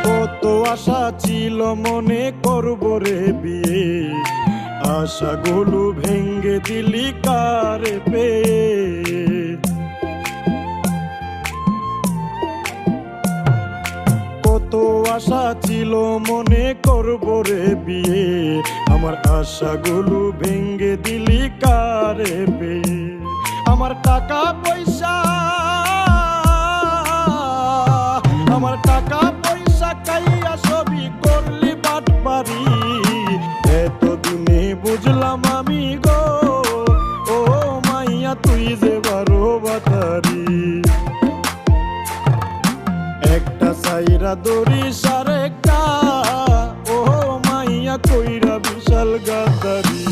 কত আশা ছিল মনে করব রে বিয়ে, আশাগুলো ভেঙ্গে দিলি কারে পেয়ে। কত আশা ছিল মনে করব রে বিয়ে, আমার আশাগুলো ভেঙ্গে দিলি কারে পেয়ে। আমার টাকা পয়সা, আমার টাকা পয়সা খাইয়া সবই করলি বাটপারি, এতদিনে বুঝলাম আমি গো, ও মাইয়া তুই যে বারো বাতারি। একটা সাইরা দড়িস আরেকটা, ও মাইয়া কইরা বিশাল গাদারি।